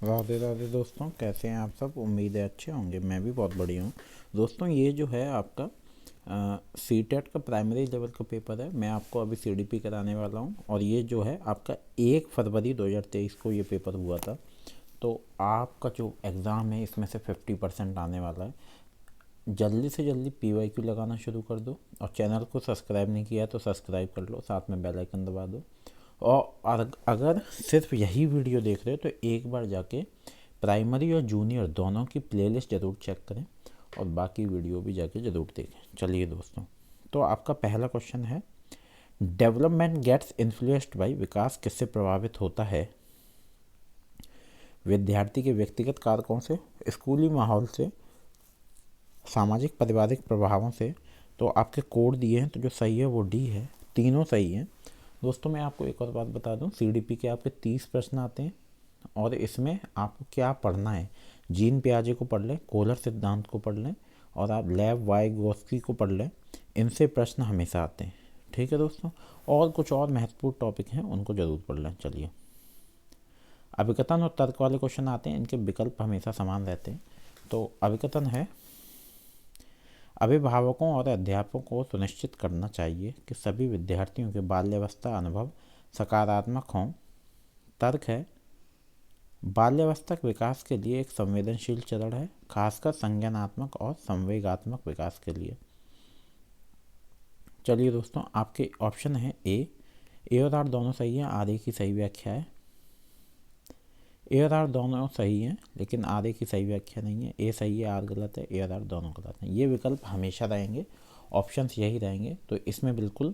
राधे राधे दोस्तों, कैसे हैं आप सब। उम्मीद है अच्छे होंगे। मैं भी बहुत बढ़िया हूँ। दोस्तों, ये जो है आपका सी टेट का प्राइमरी लेवल का पेपर है। मैं आपको अभी सी डी पी कराने वाला हूँ और ये जो है आपका 1 फरवरी 2023 को ये पेपर हुआ था। तो आपका जो एग्ज़ाम है इसमें से 50% आने वाला है। जल्दी से जल्दी पी वाई क्यू लगाना शुरू कर दो और चैनल को सब्सक्राइब नहीं किया तो सब्सक्राइब कर लो, साथ में बेल आइकन दबा दो। और अगर सिर्फ यही वीडियो देख रहे हो तो एक बार जाके प्राइमरी और जूनियर दोनों की प्लेलिस्ट ज़रूर चेक करें और बाकी वीडियो भी जाके ज़रूर देखें। चलिए दोस्तों, तो आपका पहला क्वेश्चन है, डेवलपमेंट गेट्स इन्फ्लुएंस्ड बाई, विकास किससे प्रभावित होता है? विद्यार्थी के व्यक्तिगत कारकों से, स्कूली माहौल से, सामाजिक पारिवारिक प्रभावों से। तो आपके कोड दिए हैं तो जो सही है वो डी है, तीनों सही हैं। दोस्तों, मैं आपको एक और बात बता दूं, सीडीपी के आपके 30 प्रश्न आते हैं और इसमें आपको क्या पढ़ना है, जीन पियाजे को पढ़ लें, कोहलर सिद्धांत को पढ़ लें और आप लेव वाइगोस्की को पढ़ लें। इनसे प्रश्न हमेशा आते हैं। ठीक है दोस्तों, और कुछ और महत्वपूर्ण टॉपिक हैं उनको ज़रूर पढ़ लें। चलिए, अभिकथन और तर्क वाले क्वेश्चन आते हैं, इनके विकल्प हमेशा समान रहते हैं। तो अभिकथन है, अभिभावकों और अध्यापकों को सुनिश्चित करना चाहिए कि सभी विद्यार्थियों के बाल्यावस्था अनुभव सकारात्मक हों। तर्क है, बाल्यावस्था विकास के लिए एक संवेदनशील चरण है, खासकर संज्ञानात्मक और संवेगात्मक विकास के लिए। चलिए दोस्तों, आपके ऑप्शन है ए और आर दोनों सही हैं, आर ए की सही व्याख्या है। ए और आर दोनों सही हैं लेकिन आर ए की सही व्याख्या नहीं है। ए सही है, आर गलत है, ए और आर दोनों गलत हैं। ये विकल्प हमेशा रहेंगे, ऑप्शंस यही रहेंगे। तो इसमें बिल्कुल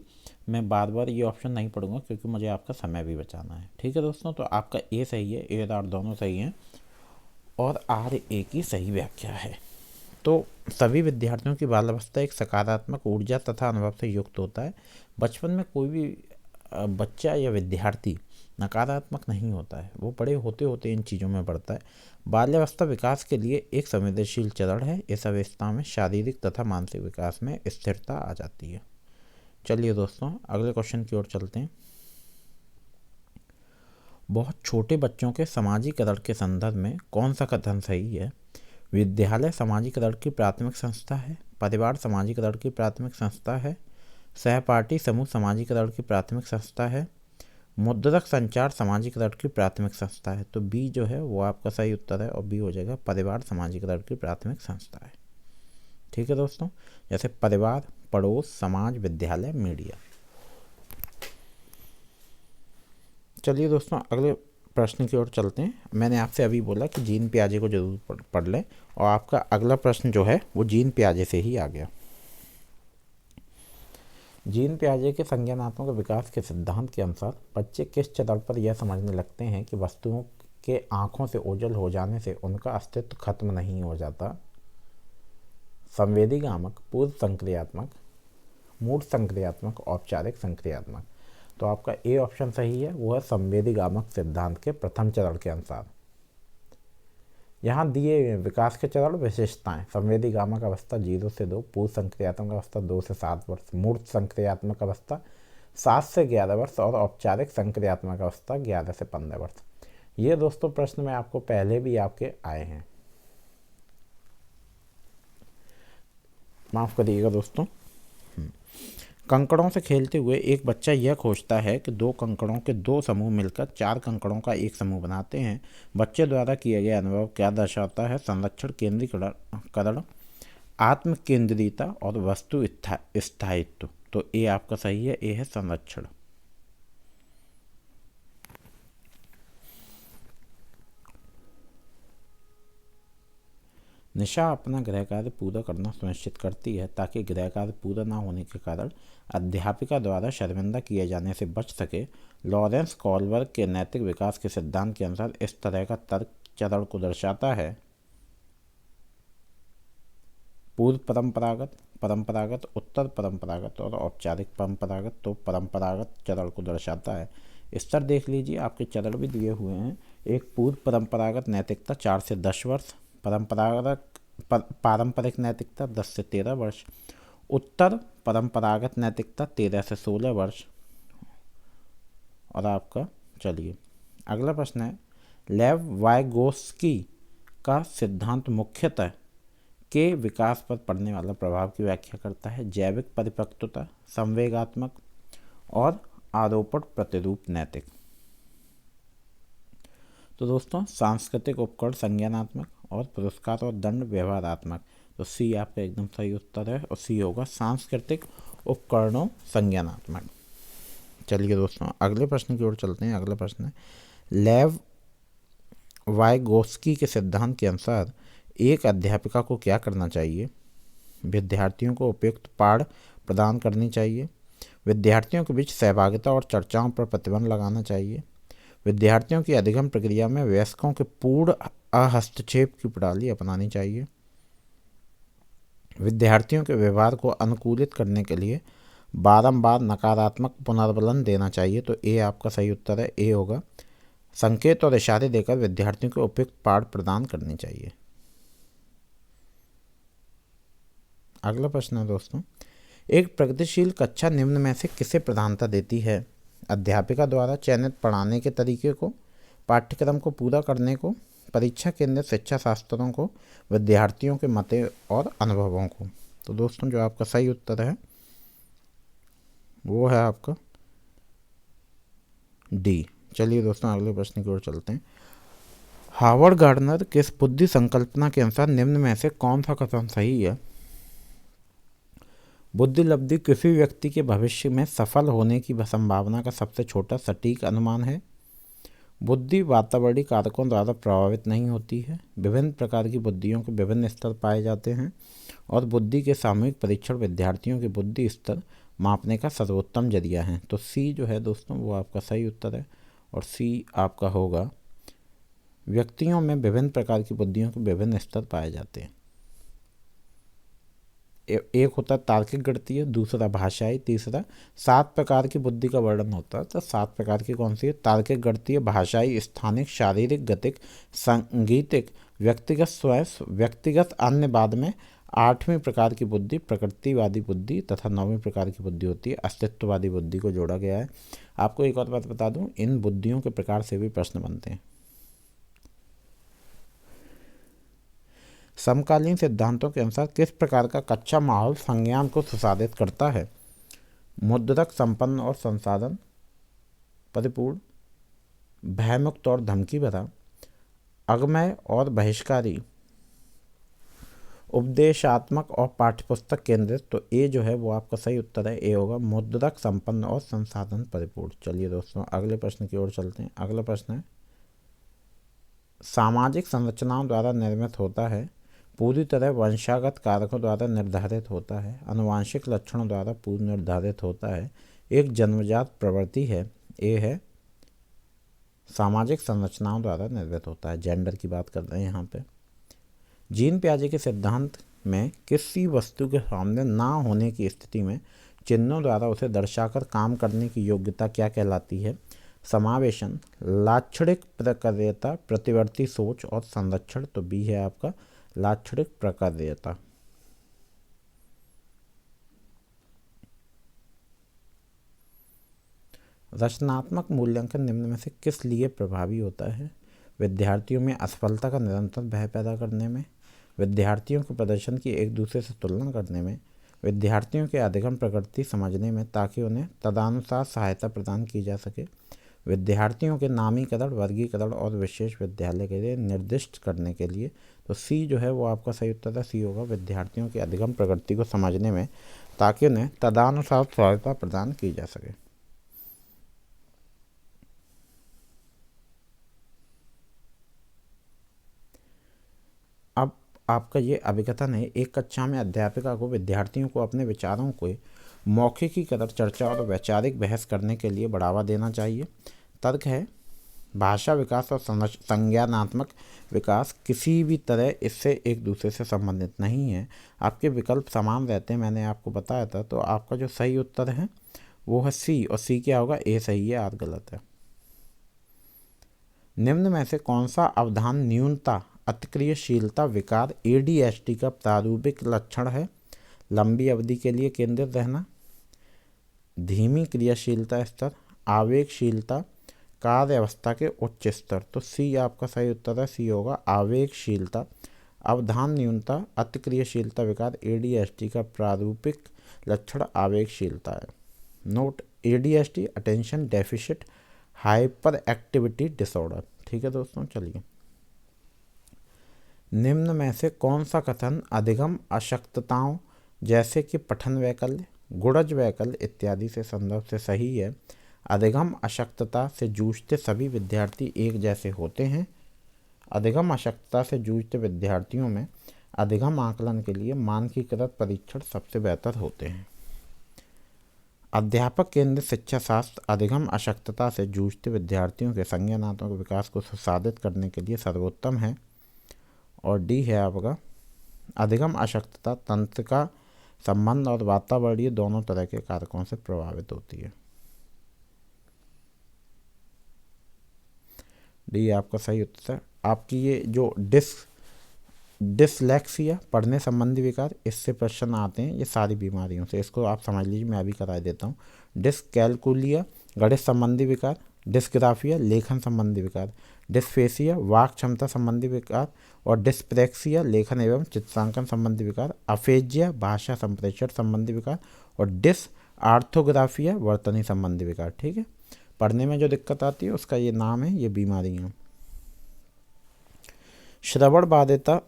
मैं बार बार ये ऑप्शन नहीं पढ़ूंगा क्योंकि मुझे आपका समय भी बचाना है। ठीक है दोस्तों, तो आपका ए सही है, ए और आर दोनों सही हैं और आर ए की सही व्याख्या है। तो सभी विद्यार्थियों की बाल्यावस्था एक सकारात्मक ऊर्जा तथा अनुभव से युक्त होता है। बचपन में कोई भी बच्चा या विद्यार्थी नकारात्मक नहीं होता है, वो बड़े होते होते इन चीज़ों में बढ़ता है। बाल्यावस्था विकास के लिए एक संवेदनशील चरण है। इस अवस्था में शारीरिक तथा मानसिक विकास में स्थिरता आ जाती है। चलिए दोस्तों, अगले क्वेश्चन की ओर चलते हैं। बहुत छोटे बच्चों के सामाजिकरण के संदर्भ में कौन सा कथन सही है? विद्यालय सामाजिकरण की प्राथमिक संस्था है, परिवार सामाजिकरण की प्राथमिक संस्था है, सहपाठी समूह सामाजिकरण की प्राथमिक संस्था है, मुद्रक संचार सामाजिकरण की प्राथमिक संस्था है। तो बी जो है वो आपका सही उत्तर है और बी हो जाएगा, परिवार सामाजिकरण की प्राथमिक संस्था है। ठीक है दोस्तों, जैसे परिवार, पड़ोस, समाज, विद्यालय, मीडिया। चलिए दोस्तों, अगले प्रश्न की ओर चलते हैं। मैंने आपसे अभी बोला कि जीन पियाजे को जरूर पढ़ लें और आपका अगला प्रश्न जो है वो जीन पियाजे से ही आ गया। जीन पियाजे के संज्ञानात्मक विकास के सिद्धांत के अनुसार बच्चे किस चरण पर यह समझने लगते हैं कि वस्तुओं के आँखों से ओझल हो जाने से उनका अस्तित्व खत्म नहीं हो जाता? संवेदीगामक, पूर्व संक्रियात्मक, मूढ़ संक्रियात्मक, औपचारिक संक्रियात्मक। तो आपका ए ऑप्शन सही है, वो है संवेदीगामक सिद्धांत के प्रथम चरण के अनुसार। यहाँ दिए विकास के चरण विशेषताएं: संवेदीगामक अवस्था 0 से 2, पूर्व संक्रियात्मक अवस्था 2 से 7 वर्ष, मूर्त संक्रियात्मक अवस्था 7 से 11 वर्ष और औपचारिक संक्रियात्मक अवस्था 11 से 15 वर्ष। ये दोस्तों प्रश्न में आपको पहले भी आपके आए हैं, माफ़ करिएगा दोस्तों। कंकड़ों से खेलते हुए एक बच्चा यह खोजता है कि दो कंकड़ों के दो समूह मिलकर 4 कंकड़ों का एक समूह बनाते हैं। बच्चे द्वारा किया गया अनुभव क्या दर्शाता है? संरक्षण, केंद्रीकरण, आत्म केंद्रिता और वस्तु स्थायित्व। तो ए आपका सही है, ए है संरक्षण। निशा अपना गृह कार्य पूरा करना सुनिश्चित करती है ताकि गृह कार्य पूरा न होने के कारण अध्यापिका द्वारा शर्मिंदा किए जाने से बच सके। लॉरेंस कॉलबर्ग के नैतिक विकास के सिद्धांत के अनुसार इस तरह का तर्क चरण को दर्शाता है। पूर्व परंपरागत, परंपरागत, उत्तर परंपरागत और औपचारिक परंपरागत। तो परंपरागत चरण को दर्शाता है। स्तर देख लीजिए, आपके चरण भी दिए हुए हैं। एक पूर्व परंपरागत नैतिकता 4 से 10 वर्ष, पारंपरिक नैतिकता 10 से 13 वर्ष, उत्तर परंपरागत नैतिकता 13 से 16 वर्ष। और आपका, चलिए अगला प्रश्न है, लेव वाइगोस्की का सिद्धांत मुख्यतः के विकास पर पड़ने वाला प्रभाव की व्याख्या करता है। जैविक परिपक्वता, संवेगात्मक और आरोपण प्रतिरूप नैतिक। तो दोस्तों सांस्कृतिक उपकरण संज्ञानात्मक और पुरस्कार और दंड व्यवहारात्मक। तो सी आपका एकदम सही उत्तर है और सी होगा सांस्कृतिक उपकरणों संज्ञानात्मक। चलिए दोस्तों अगले प्रश्न की ओर चलते हैं। अगला प्रश्न है, लेव वाइगोस्की के सिद्धांत के अनुसार एक अध्यापिका को क्या करना चाहिए? विद्यार्थियों को उपयुक्त पाठ प्रदान करनी चाहिए, विद्यार्थियों के बीच सहभागिता और चर्चाओं पर प्रतिबंध लगाना चाहिए, विद्यार्थियों की अधिगम प्रक्रिया में वयस्कों के पूर्ण हस्तक्षेप की प्रणाली अपनानी चाहिए, विद्यार्थियों के व्यवहार को अनुकूलित करने के लिए बारंबार नकारात्मक पुनर्बलन देना चाहिए। तो ए आपका सही उत्तर है, ए होगा संकेत और इशारे देकर विद्यार्थियों को उपयुक्त पाठ प्रदान करनी चाहिए। अगला प्रश्न है दोस्तों, एक प्रगतिशील कक्षा निम्न में से किसे प्रधानता देती है? अध्यापिका द्वारा चयनित पढ़ाने के तरीके को, पाठ्यक्रम को पूरा करने को, परीक्षा केंद्रित शिक्षा शास्त्रों को, विद्यार्थियों के मते और अनुभवों को। तो दोस्तों जो आपका सही उत्तर है वो है आपका डी। चलिए दोस्तों अगले प्रश्न की ओर चलते हैं। हावर्ड गार्डनर किस बुद्धि संकल्पना के अनुसार निम्न में से कौन सा कथन सही है? बुद्धि लब्धि किसी व्यक्ति के भविष्य में सफल होने की संभावना का सबसे छोटा सटीक अनुमान है। बुद्धि वातावरणीय कारकों द्वारा प्रभावित नहीं होती है। विभिन्न प्रकार की बुद्धियों के विभिन्न स्तर पाए जाते हैं और बुद्धि के सामूहिक परीक्षण विद्यार्थियों के बुद्धि स्तर मापने का सर्वोत्तम जरिया है। तो सी जो है दोस्तों वो आपका सही उत्तर है और सी आपका होगा व्यक्तियों में विभिन्न प्रकार की बुद्धियों के विभिन्न स्तर पाए जाते हैं। एक होता है तार्किक गणितीय, दूसरा भाषाई, तीसरा 7 प्रकार की बुद्धि का वर्णन होता है। तो 7 प्रकार की कौन सी है? तार्किक गणितीय, भाषाई, स्थानिक, शारीरिक, गतिक, संगीतिक, व्यक्तिगत, स्वयं, व्यक्तिगत, अन्य। बाद में 8वीं प्रकार की बुद्धि प्रकृतिवादी बुद्धि तथा 9वीं प्रकार की बुद्धि होती है अस्तित्ववादी बुद्धि को जोड़ा गया है। आपको एक और बात बता दूं, इन बुद्धियों के प्रकार से भी प्रश्न बनते हैं। समकालीन सिद्धांतों के अनुसार किस प्रकार का कच्चा माहौल संज्ञान को सुसाधित करता है? मुद्रक, संपन्न और संसाधन परिपूर्ण, भयमुक्त और धमकी भरा, अगमय और बहिष्कारी, उपदेशात्मक और पाठ्यपुस्तक केंद्रित। तो ए जो है वो आपका सही उत्तर है, ए होगा मुद्रक, संपन्न और संसाधन परिपूर्ण। चलिए दोस्तों अगले प्रश्न की ओर चलते हैं। अगला प्रश्न है, सामाजिक संरचनाओं द्वारा निर्मित होता है, पूरी तरह वंशागत कारकों द्वारा निर्धारित होता है, आनुवांशिक लक्षणों द्वारा पूर्व निर्धारित होता है, एक जन्मजात प्रवृत्ति है। ए है सामाजिक संरचनाओं द्वारा निर्मित होता है, जेंडर की बात कर रहे हैं यहाँ पे। जीन पियाजे के सिद्धांत में किसी वस्तु के सामने ना होने की स्थिति में चिन्हों द्वारा उसे दर्शाकर काम करने की योग्यता क्या कहलाती है? समावेशन, लाक्षणिक प्रकार्यता, प्रतिवर्ती सोच और संरक्षण। तो बी है आपका लाक्षणिक प्रकार्यता। रचनात्मक मूल्यांकन निम्न में से किस लिए प्रभावी होता है? विद्यार्थियों में असफलता का निरंतर भय पैदा करने में, विद्यार्थियों के प्रदर्शन की एक दूसरे से तुलना करने में, विद्यार्थियों के अधिगम प्रकृति समझने में ताकि उन्हें तदनुसार सहायता प्रदान की जा सके, विद्यार्थियों के नामीकरण, वर्गीकरण और विशेष विद्यालय के लिए निर्दिष्ट करने के लिए। तो सी जो है वो आपका सही उत्तर है, सी होगा विद्यार्थियों की अधिगम प्रकृति को समझने में ताकि उन्हें तदनुसार सहायता प्रदान की जा सके। अब आपका ये अभिकथन है, एक कक्षा में अध्यापिका को विद्यार्थियों को अपने विचारों को मौखिकीकरण, चर्चा और वैचारिक बहस करने के लिए बढ़ावा देना चाहिए। तर्क है, भाषा विकास और संज्ञानात्मक विकास किसी भी तरह इससे एक दूसरे से संबंधित नहीं है। आपके विकल्प समान रहते हैं, मैंने आपको बताया था। तो आपका जो सही उत्तर है वो है सी, और सी क्या होगा? ए सही है, आर गलत है। निम्न में से कौन सा अवधान न्यूनता, अतिक्रियाशीलता विकार, ADHD का प्रारूपिक लक्षण है? लंबी अवधि के लिए केंद्रित रहना, धीमी क्रियाशीलता स्तर, आवेगशीलता, कार्य अवस्था के उच्च स्तर। तो सी आपका सही उत्तर है, सी होगा आवेगशीलता। अवधान न्यूनता, अतिक्रियाशीलता विकार, ADHD का प्रारूपिक लक्षण आवेगशीलता है। Note ADHD attention deficit hyper activity disorder. ठीक है दोस्तों, चलिए निम्न में से कौन सा कथन अधिगम अशक्तताओं जैसे कि पठन वैकल्य, गुणज वैकल्य इत्यादि से संदर्भ से सही है? अधिगम अशक्तता से जूझते सभी विद्यार्थी एक जैसे होते हैं। अधिगम अशक्तता से जूझते विद्यार्थियों में अधिगम आकलन के लिए मानकीकृत परीक्षण सबसे बेहतर होते हैं। अध्यापक केंद्रित शिक्षा शास्त्र अधिगम अशक्तता से जूझते विद्यार्थियों के संज्ञानात्मक विकास को सुसाधित करने के लिए सर्वोत्तम है। और डी है आपका अधिगम अशक्तता तंत्र का संबंध और वातावरणीय दोनों तरह के कारकों से प्रभावित होती है। डी आपका सही उत्तर। आपकी ये जो डिसलेक्सिया पढ़ने संबंधी विकार, इससे प्रश्न आते हैं ये सारी बीमारियों से, इसको आप समझ लीजिए, मैं अभी करा देता हूँ। डिसकैलकुलिया गणित संबंधी विकार, डिस्ग्राफिया लेखन संबंधी विकार, डिस्फेसिया वाक क्षमता संबंधी विकार और डिस्प्रेक्सिया लेखन एवं चित्रांकन संबंधी विकार, अफेजिया भाषा संप्रेषण संबंधी विकार और डिसआर्थोग्राफिया वर्तनी संबंधी विकार। ठीक है, पढ़ने में जो दिक्कत आती है उसका ये नाम है, ये बीमारियाँ। श्रवण बाधिता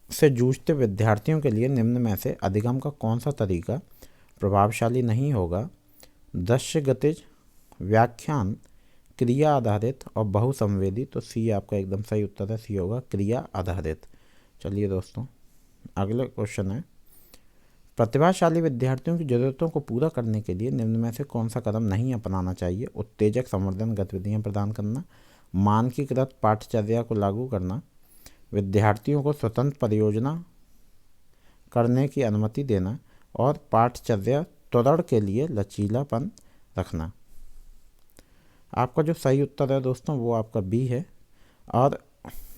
से जूझते विद्यार्थियों के लिए निम्न में से अधिगम का कौन सा तरीका प्रभावशाली नहीं होगा? दृश्य गतिज, व्याख्यान, क्रिया आधारित और बहुसंवेदी। तो सी आपका एकदम सही उत्तर है, सी होगा क्रिया आधारित। चलिए दोस्तों, अगला क्वेश्चन है, प्रतिभाशाली विद्यार्थियों की जरूरतों को पूरा करने के लिए निम्न में से कौन सा कदम नहीं अपनाना चाहिए? उत्तेजक संवर्धन गतिविधियां प्रदान करना, मानकीकृत पाठचर्या को लागू करना, विद्यार्थियों को स्वतंत्र परियोजना करने की अनुमति देना और पाठचर्या त्वरण के लिए लचीलापन रखना। आपका जो सही उत्तर है दोस्तों वो आपका बी है। और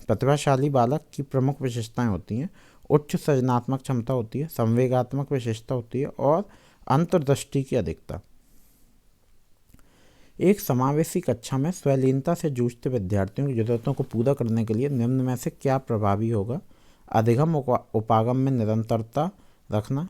प्रतिभाशाली बालक की प्रमुख विशेषताएं होती हैं, उच्च सृजनात्मक क्षमता होती है, संवेगात्मक विशेषता होती है और अंतर्दृष्टि की अधिकता। एक समावेशी कक्षा में स्वलीनता से जूझते विद्यार्थियों की जरूरतों को पूरा करने के लिए निम्न में से क्या प्रभावी होगा? अधिगम उपागम में निरंतरता रखना,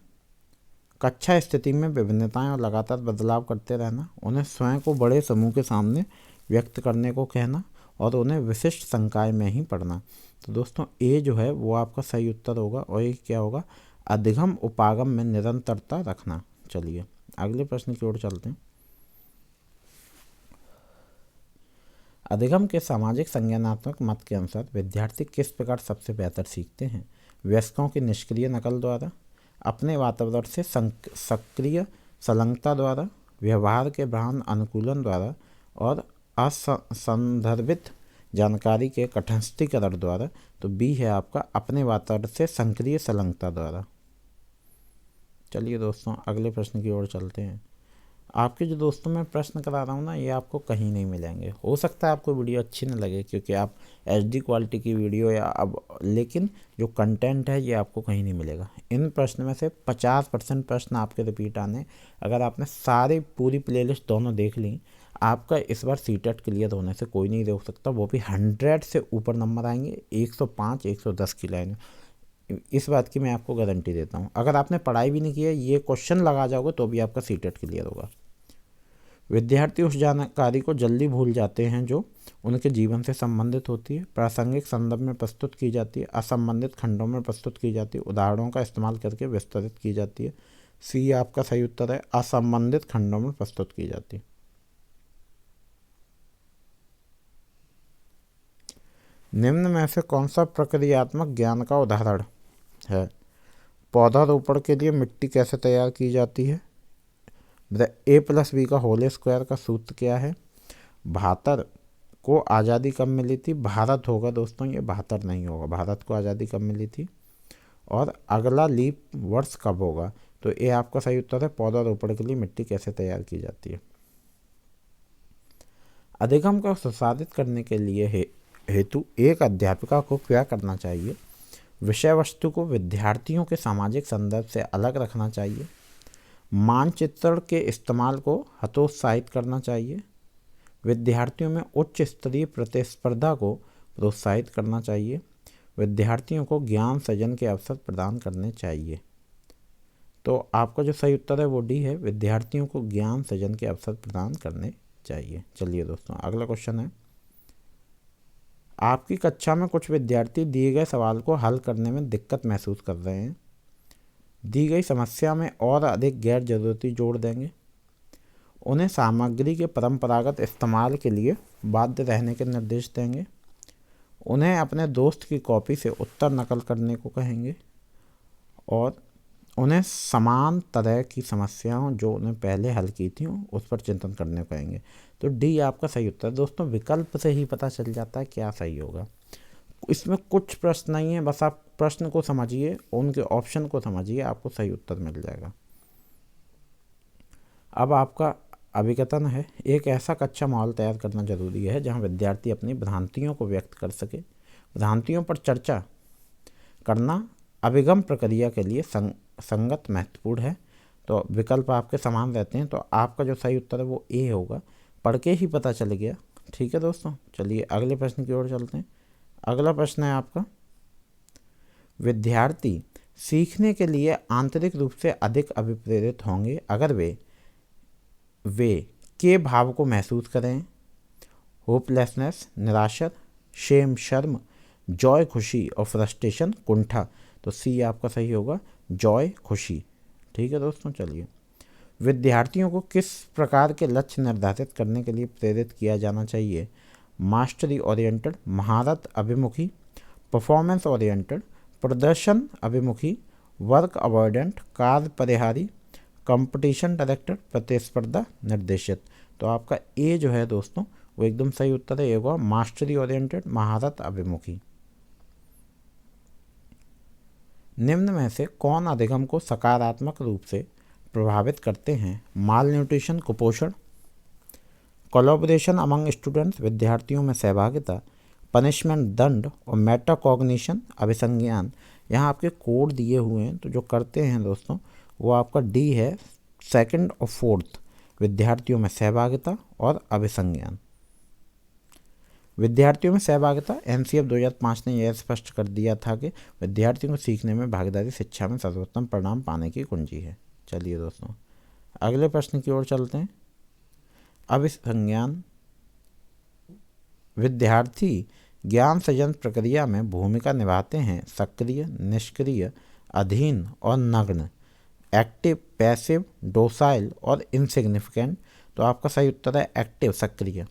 कक्षा स्थिति में विभिन्नताएं और लगातार बदलाव करते रहना, उन्हें स्वयं को बड़े समूह के सामने व्यक्त करने को कहना और उन्हें विशिष्ट संकाय में ही पढ़ना। तो दोस्तों ए जो है वो आपका सही उत्तर होगा और ये क्या होगा? अधिगम उपागम में निरंतरता रखना। चलिए अगले प्रश्न की ओर चलते हैं। अधिगम के सामाजिक संज्ञानात्मक मत के अनुसार विद्यार्थी किस प्रकार सबसे बेहतर सीखते हैं? वयस्कों की निष्क्रिय नकल द्वारा, अपने वातावरण से सक्रिय संलग्नता द्वारा, व्यवहार के भ्रामक अनुकूलन द्वारा और असंदर्भित जानकारी के कंठस्थीकरण द्वारा। तो बी है आपका अपने वातावरण से सक्रिय संलग्नता द्वारा। चलिए दोस्तों अगले प्रश्न की ओर चलते हैं। आपके जो दोस्तों मैं प्रश्न करा रहा हूँ ना, ये आपको कहीं नहीं मिलेंगे। हो सकता है आपको वीडियो अच्छी न लगे क्योंकि आप HD क्वालिटी की वीडियो या लेकिन जो कंटेंट है ये आपको कहीं नहीं मिलेगा। इन प्रश्न में से 50% प्रश्न आपके रिपीट आने। अगर आपने सारी पूरी प्लेलिस्ट दोनों देख ली, आपका इस बार CTET क्लियर होने से कोई नहीं रोक सकता। वो भी 100 से ऊपर नंबर आएंगे, 105 110 की लाइन। इस बात की मैं आपको गारंटी देता हूँ। अगर आपने पढ़ाई भी नहीं की है, ये क्वेश्चन लगा जाओगे तो भी आपका CTET क्लियर होगा। विद्यार्थी उस जानकारी को जल्दी भूल जाते हैं जो उनके जीवन से संबंधित होती है, प्रासंगिक संदर्भ में प्रस्तुत की जाती है, असंबंधित खंडों में प्रस्तुत की जाती है, उदाहरणों का इस्तेमाल करके विस्तृत की जाती है। सी आपका सही उत्तर है, असंबंधित खंडों में प्रस्तुत की जाती है। निम्न में से कौन सा प्रक्रियात्मक ज्ञान का उदाहरण है? पौधारोपण के लिए मिट्टी कैसे तैयार की जाती है? A+B² का सूत्र क्या है? भारत को आज़ादी कब मिली थी? भारत होगा दोस्तों, ये 72 नहीं होगा। भारत को आज़ादी कब मिली थी? और अगला लीप वर्ष कब होगा? तो ये आपका सही उत्तर है, पौधारोपण के लिए मिट्टी कैसे तैयार की जाती है। अधिगम को सुसाधित करने के लिए हेतु एक अध्यापिका को क्या करना चाहिए? विषय वस्तु को विद्यार्थियों के सामाजिक संदर्भ से अलग रखना चाहिए, मानचित्रण के इस्तेमाल को हतोत्साहित करना चाहिए, विद्यार्थियों में उच्च स्तरीय प्रतिस्पर्धा को प्रोत्साहित करना चाहिए। विद्यार्थियों को ज्ञान सृजन के अवसर प्रदान करने चाहिए। तो आपका जो सही उत्तर है वो डी है, विद्यार्थियों को ज्ञान सृजन के अवसर प्रदान करने चाहिए। चलिए दोस्तों, अगला क्वेश्चन है, आपकी कक्षा में कुछ विद्यार्थी दिए गए सवाल को हल करने में दिक्कत महसूस कर रहे हैं। दी गई समस्या में और अधिक गैर जरूरती जोड़ देंगे। उन्हें सामग्री के परंपरागत इस्तेमाल के लिए बाध्य रहने के निर्देश देंगे। उन्हें अपने दोस्त की कॉपी से उत्तर नकल करने को कहेंगे और उन्हें समान तरह की समस्याओं जो उन्हें पहले हल की थी उस पर चिंतन करने को कहेंगे। तो डी आपका सही उत्तर है। दोस्तों, विकल्प से ही पता चल जाता है क्या सही होगा। इसमें कुछ प्रश्न नहीं है, बस आप प्रश्न को समझिए, उनके ऑप्शन को समझिए, आपको सही उत्तर मिल जाएगा। अब आपका अभिकथन है, एक ऐसा कच्चा माहौल तैयार करना जरूरी है जहां विद्यार्थी अपनी भ्रांतियों को व्यक्त कर सके। भ्रांतियों पर चर्चा करना अभिगम प्रक्रिया के लिए संगत महत्वपूर्ण है। तो विकल्प आपके समान रहते हैं, तो आपका जो सही उत्तर है वो ए होगा। पढ़ के ही पता चल गया। ठीक है दोस्तों, चलिए अगले प्रश्न की ओर चलते हैं। अगला प्रश्न है आपका, विद्यार्थी सीखने के लिए आंतरिक रूप से अधिक अभिप्रेरित होंगे अगर वे के भाव को महसूस करें। होपलेसनेस निराशा, शेम शर्म, जॉय खुशी और फ्रस्ट्रेशन कुंठा। तो सी आपका सही होगा, जॉय खुशी। ठीक है दोस्तों, चलिए विद्यार्थियों को किस प्रकार के लक्ष्य निर्धारित करने के लिए प्रेरित किया जाना चाहिए। मास्टरी ओरिएंटेड, महारत अभिमुखी, परफॉर्मेंस ओरिएंटेड, प्रदर्शन अभिमुखी, वर्क अवॉइडेंट, कार्य परिहारी, कंपटीशन डायरेक्टर, प्रतिस्पर्धा निर्देशित। तो आपका ए जो है दोस्तों वो एकदम सही उत्तर है, ये होगा मास्टरी ओरिएंटेड, महारत अभिमुखी। निम्न में से कौन अधिगम को सकारात्मक रूप से प्रभावित करते हैं। माल न्यूट्रिशन कुपोषण, कोलैबोरेशन अमंग स्टूडेंट्स विद्यार्थियों में सहभागिता, पनिशमेंट दंड और मेटाकॉग्निशन अभिसंज्ञान। यहाँ आपके कोड दिए हुए हैं, तो जो करते हैं दोस्तों वो आपका डी है, सेकंड और फोर्थ, विद्यार्थियों में सहभागिता और अभिसंज्ञान। विद्यार्थियों में सहभागिता, एनसीएफ 2005 ने यह स्पष्ट कर दिया था कि विद्यार्थियों को सीखने में भागीदारी शिक्षा में सर्वोत्तम परिणाम पाने की कुंजी है। चलिए दोस्तों अगले प्रश्न की ओर चलते हैं। अभिसंज्ञान, विद्यार्थी ज्ञान सृजन प्रक्रिया में भूमिका निभाते हैं सक्रिय, निष्क्रिय, अधीन और नग्न, एक्टिव, पैसिव, डोसाइल और इनसिग्निफिकेंट। तो आपका सही उत्तर है एक्टिव, सक्रिय।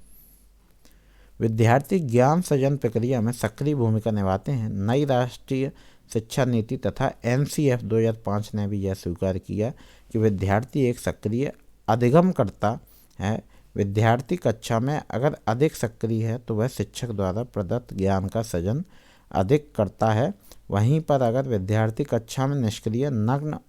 विद्यार्थी ज्ञान सृजन प्रक्रिया में सक्रिय भूमिका निभाते हैं। नई राष्ट्रीय शिक्षा नीति तथा एनसीएफ 2005 ने भी यह स्वीकार किया कि विद्यार्थी एक सक्रिय अधिगमकर्ता है। विद्यार्थी कक्षा में अगर अधिक सक्रिय है तो वह शिक्षक द्वारा प्रदत्त ज्ञान का सृजन अधिक करता है। वहीं पर अगर विद्यार्थी कक्षा में निष्क्रिय, नग्न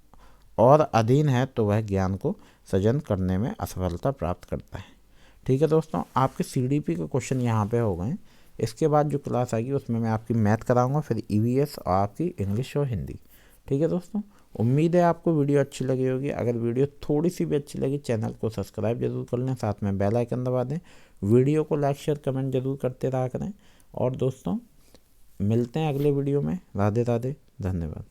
और अधीन है तो वह ज्ञान को सृजन करने में असफलता प्राप्त करता है। ठीक है दोस्तों, आपके सीडीपी के क्वेश्चन यहाँ पे हो गए। इसके बाद जो क्लास आएगी उसमें मैं आपकी मैथ कराऊंगा, फिर ईवीएस और आपकी इंग्लिश और हिंदी। ठीक है दोस्तों, उम्मीद है आपको वीडियो अच्छी लगी होगी। अगर वीडियो थोड़ी सी भी अच्छी लगी चैनल को सब्सक्राइब जरूर कर लें, साथ में बेल आइकन दबा दें। वीडियो को लाइक शेयर कमेंट जरूर करते रहा करें। और दोस्तों मिलते हैं अगले वीडियो में। राधे राधे, धन्यवाद।